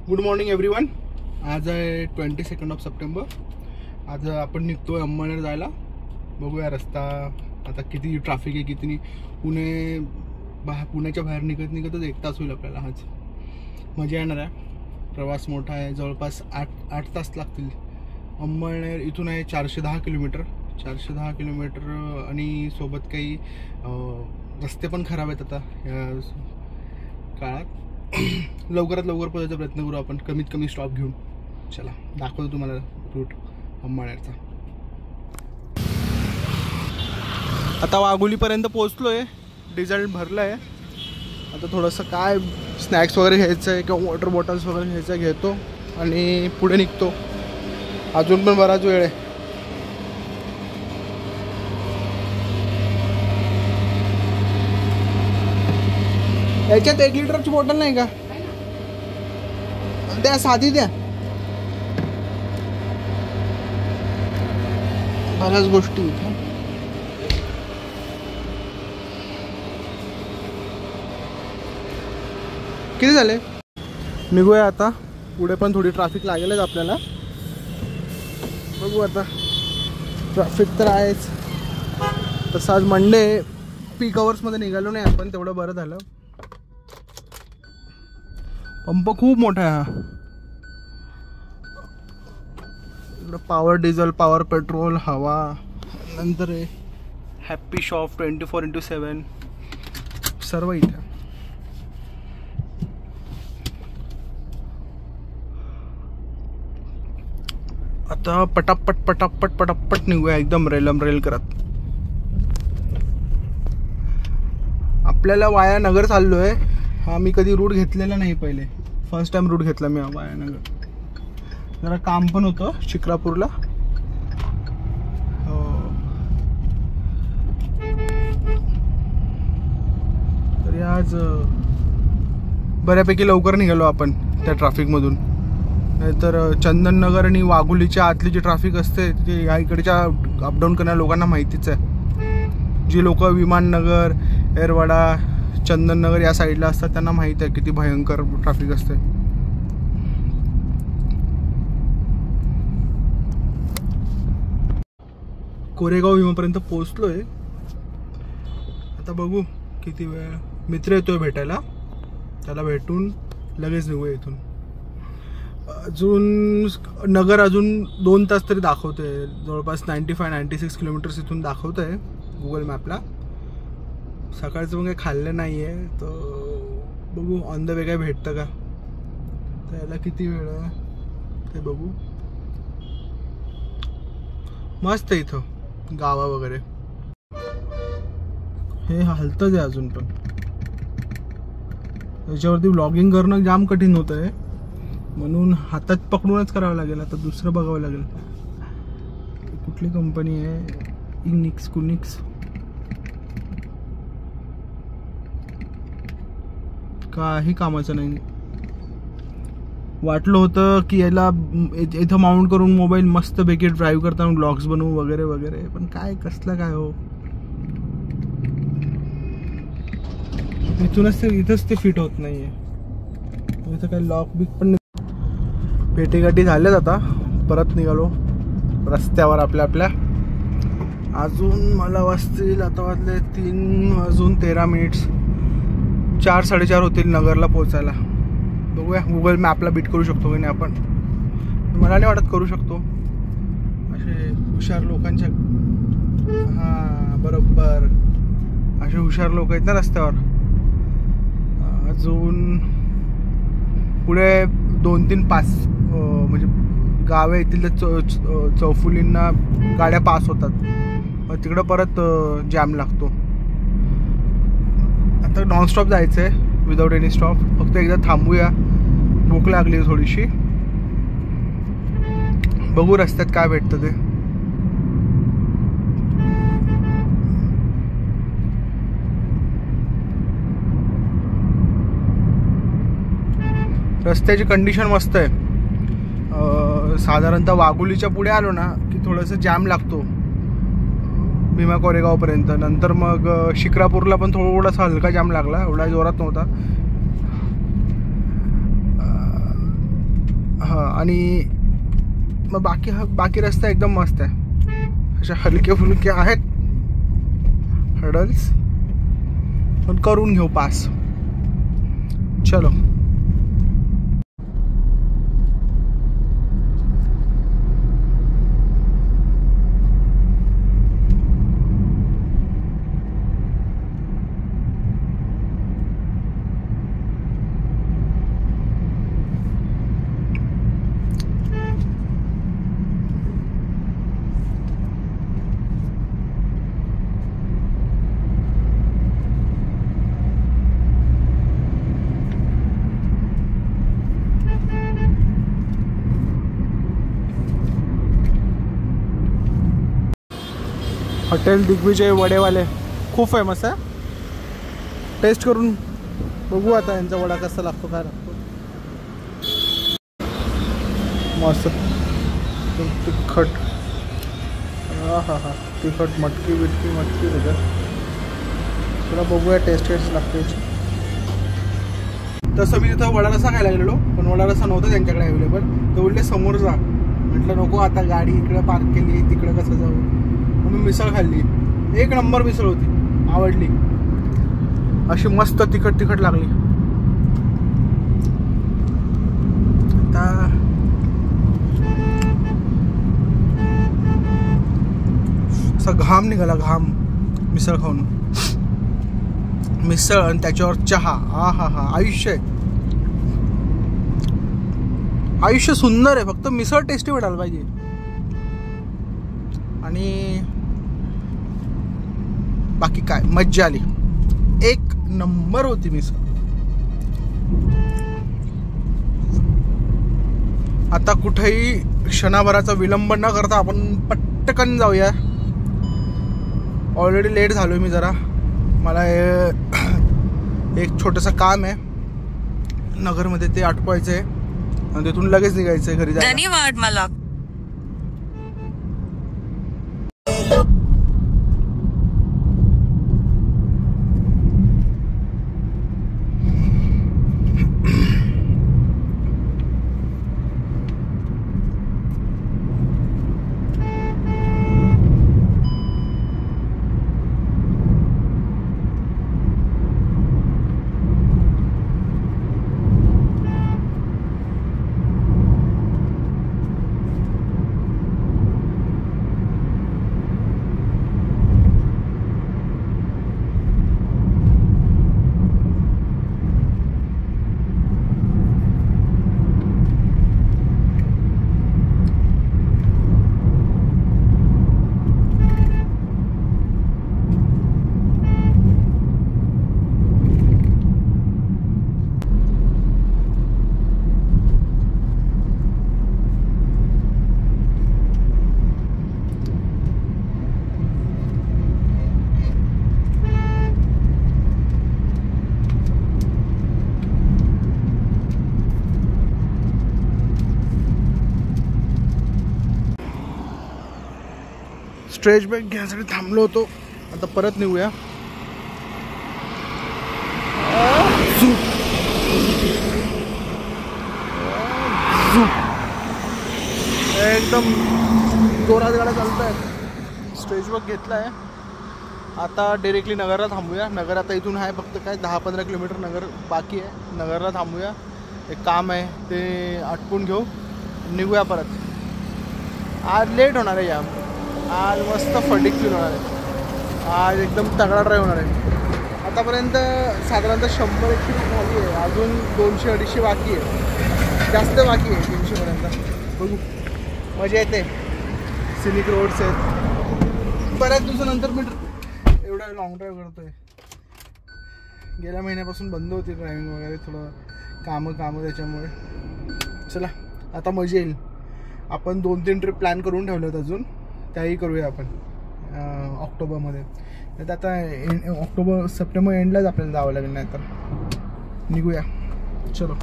Good morning everyone. आज आहे 22 September. आज आपण निघतोय अंमळनेर जायला. बघूया रस्ता आता किती ट्रॅफिक आहे किती नाही. पुण्याच्या बाहेर निघतच 1 तास होईल आपल्याला. आज मजा येणार आहे. प्रवास मोठा आहे, जवळपास 8 तास लागतील. अंमळनेर इथून आहे 410 किलोमीटर. 410 किलोमीटर आणि सोबत काही रस्ते पण खराब आहेत आता या काळात. लवकरात लवकर पोहोचायचा प्रयत्न करू आपण, कमीत कमी स्टॉप घेऊन. चला दाखवतो तुम्हाला रूट अंमळनेरचा. आता वाघोलीपर्यंत पोहोचलो आहे. डिझेल भरलं आहे. आता थोडंसं काय स्नॅक्स वगैरे घ्यायचं आहे किंवा वॉटर बॉटल्स वगैरे घ्यायचं घेतो आणि पुढे निघतो. अजून पण बराच वेळ आहे. याच्यात 1 लिटरची बॉटल नाही का? द्या, साधी द्या. बऱ्याच गोष्टी किती झाले. निघूया आता. पुढे पण थोडी ट्रॅफिक लागेलच आपल्याला. बघू आता. ट्रॅफिक तर आहेच. तसं आज मंडे पीक आवर्समध्ये निघालो नाही आपण, तेवढं बरं झालं. पंप खूप मोठा आहे. इकडं पॉवर डिझेल, पॉवर पेट्रोल, हवा, नंतर हॅप्पी शॉप 24x7 सर्व इथे. आता पटापट पटापट पटापट निघूया एकदम रेल करत. आपल्याला वाया नगर चाललोय. हा मी कधी रूट घेतलेला नाही, पहिले फर्स्ट टाइम रूट घेतला मी वाया नगर. जरा काम पण होतं शिक्रापूरला. तरी आज बऱ्यापैकी लवकर निघालो आपण त्या ट्रॅफिकमधून. नाहीतर चंदननगर आणि वाघोलीच्या आतली जी ट्रॅफिक असते ती ह्या इकडच्या अपडाऊन करणाऱ्या लोकांना माहितीच आहे. जी लोक विमाननगर, एरवाडा, चंदननगर या साईडला असतात त्यांना माहीत आहे किती भयंकर ट्रॅफिक असते. कोरेगाव विमापर्यंत पोहोचलोय. आता बघू किती वेळ. मित्र येतोय भेटायला, त्याला भेटून लगेच निघूया इथून. अजून नगर अजून 2 तास तरी दाखवतंय. जवळपास 96 किलोमीटर्स इथून दाखवत आहे गुगल मॅपला. सकाळचं मग काही खाल्लं नाही आहे, तर बघू ऑन द वे काय भेटतं का. त्याला किती वेळ आहे ते बघू. मस्त आहे इथं गावा वगैरे. हे हलतंच आहे अजून पण. याच्यावरती व्लॉगिंग करणं जाम कठीण होतं आहे, म्हणून हातात पकडूनच करावं लागेल. आता दुसरं बघावं लागेल. कुठली कंपनी आहे? कुनिक्स. काही कामाचं नाही. वाटलं होतं की याला इथं माउंट करून मोबाईल मस्तपैकी ड्राईव्ह करताना ब्लॉग्स बनवू वगैरे वगैरे, पण काय कसलं काय हो. इथंच ते फिट होत नाहीये. इथं काही लॉक बिक पण नाही. पेटीगाठी झाल्यात. आता परत निघालो रस्त्यावर आपल्या. अजून मला वाजतील, आता वाजले 3:13. 4-4:30 होतील नगरला पोहोचायला. बघूया गुगल मॅपला बीट करू शकतो की नाही आपण. मला नाही वाटत करू शकतो. असे हुशार लोकांच्या, हां बरोबर, असे हुशार लोक आहेत ना रस्त्यावर. अजून पुढे 2-3-5 म्हणजे गावे येतील तर चौफुलींना गाड्या पास होतात. मग तिकडं परत जॅम लागतो. आता नॉनस्टॉप जायचं आहे, विदाऊट एनी स्टॉप. फक्त एकदा थांबूया, भूक लागली थोडीशी. बघू रस्त्यात काय भेटतं ते. रस्त्याची कंडिशन मस्त आहे. साधारणतः वाघोलीच्या पुढे आलो ना की थोडंसं जॅम लागतो भीमा कोरेगावपर्यंत. नंतर मग शिक्रापूरला पण थोडासा हलका जाम लागला, एवढा जोरात नव्हता. हां, आणि मग बाकी रस्ता एकदम मस्त आहे. अशा हलके फुलके आहेत हडल्स, पण करून घेऊ पास. चलो. हॉटेल दिग्विजय वडेवाले खूप फेमस आहे. टेस्ट करून बघू आता यांचा वडा कसा लागतो, काय लागतो. मस्त तिखट. हा तिखट मटकी त्याच्यात. तुला बघूया टेस्ट कशी लागते याची. तसं मी तिथं वडा रसा खायला गेलेलो, पण वडा रसा नव्हता त्यांच्याकडे अवेलेबल. तर बोलले समोर जा. म्हटलं नको, आता गाडी इकडे पार्क केली, तिकडे कसं जाऊ. म्हणून मिसळ खाल्ली. एक नंबर मिसळ होती, आवडली. अशी मस्त तिखट लागली. आता असा घाम निघाला, घाम मिसळ खाऊन. मिसळ आणि त्याच्यावर चहा. हा आयुष्य सुंदर आहे. फक्त मिसळ टेस्टी वाटायला पाहिजे. आणि बाकी काय मज्जा आली. एक नंबर होती मिसळ. आता कुठेही क्षणाभराचा विलंब न करता आपण पटकन जाऊया. ऑलरेडी लेट झालोय मी जरा. मला एक छोटंसं काम आहे नगरमध्ये, ते आटपायचं आहे आणि तिथून लगेच निघायचं आहे घरी जायला. धन्यवाद. मला स्ट्रेच ब्रेक घ्यायसाठी थांबलो होतो. आता परत निघूया. एकदम जोरात गाड्या चालत आहेत. स्ट्रेच ब्रेक घेतला आहे. आता डिरेक्टली नगरला थांबूया. नगर आता इथून आहे फक्त काय 10-15 किलोमीटर नगर बाकी आहे. नगरला थांबूया. एक काम आहे ते आटपून घेऊ, निघूया परत. आज लेट होणार आहे. आज मस्त फटीक फील होणार आहे. आज एकदम तगडा ड्राईव्ह होणार आहे. आतापर्यंत साधारणतः 100-100 झाली आहे. अजून 200-250 बाकी आहे. जास्त बाकी आहे 300पर्यंत. बघू, मजा येते. सिनिक रोड्स आहेत. बऱ्याच दिवसानंतर मी एवढा लॉंग ड्राईव्ह करतोय. गेल्या महिन्यापासून बंद होती ड्रायव्हिंग वगैरे, थोडं कामं त्याच्यामुळे. चला आता मजा येईल. आपण 2-3 ट्रिप प्लॅन करून ठेवल्यात अजून, त्याही करूया आपण ऑक्टोबरमध्ये. नाही तर आता सप्टेंबर एंडलाच आपल्याला जावं लागेल, नाही तर निघूया. चलो.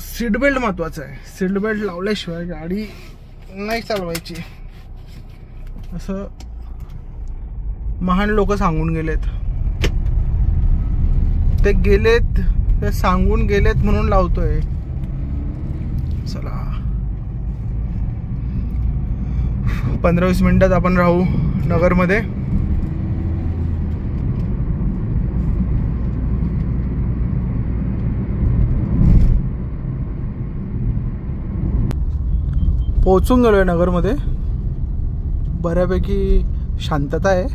सीट बेल्ट महत्वाचं आहे. सीट बेल्ट लावल्याशिवाय गाडी नाही चालवायची, असं महान लोक सांगून गेलेत. ते गेलेत, ते सांगून गेलेत म्हणून लावतोय. चला 15-20 मिनिटात आपण राहू नगरमध्ये. पोहोचून गेलोय नगरमध्ये. बऱ्यापैकी शांतता आहे.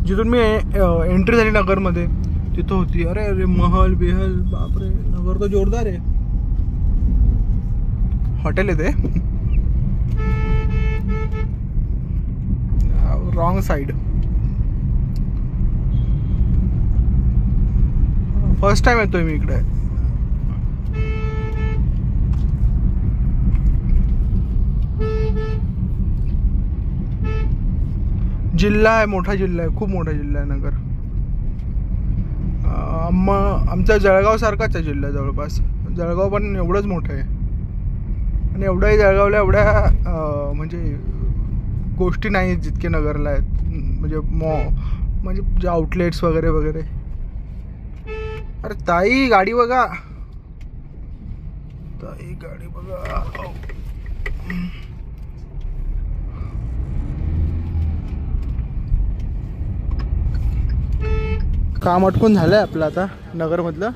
जिथून मी एंट्री झाली नगरमध्ये तिथं होती अरे अरे महल बिहल, बापरे नगर तो जोरदार आहे. हॉटेल आहे ते, रॉंग साइड. फर्स्ट टाइम येतोय मी इकडे. जिल्हा आहे, मोठा जिल्हा आहे, खूप मोठा जिल्हा आहे नगर. आमचा जळगाव सारखाच आहे जिल्हा जवळपास. जळगाव पण एवढंच मोठं आहे. आणि एवढंही जळगावला एवढ्या म्हणजे गोष्टी नाही जितके नगरला आहेत. म्हणजे म्हणजे जे आउटलेट्स वगैरे वगैरे. अरे ताई गाडी बघा, ताई गाडी बघा. काम अटकून झालंय आपलं आता नगरमधलं.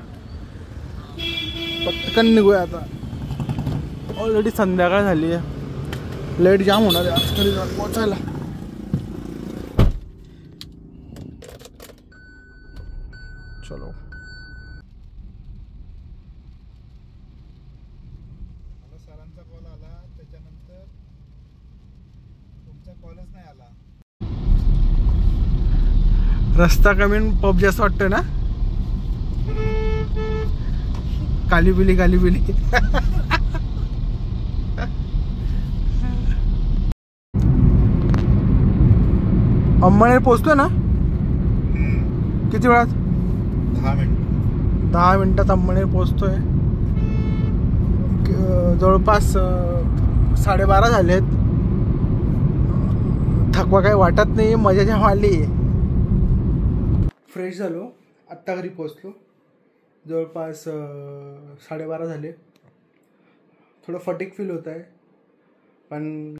पटकन निघूया आता. ऑलरेडी संध्याकाळ झाली आहे. लेट जाम होणार आहे आजकाल पोचायला. चलो सरांचा कॉल आला, त्याच्यानंतर तुमचा कॉलच नाही आला. रस्ता कमी पब जास्त वाटतोय ना. कालीबिली कालीबिली. अंमळनेर पोहोचतोय ना किती वेळात? 10 मिनिटात अंमळनेर पोहोचतोय. जवळपास 12:30 झालेत. थकवा काही वाटत नाही, मजा जाम आली. फ्रेश झालो, आत्ता घरी पोहोचलो. जवळपास 12:30 झाले. थोडं फटीक फील होत आहे पण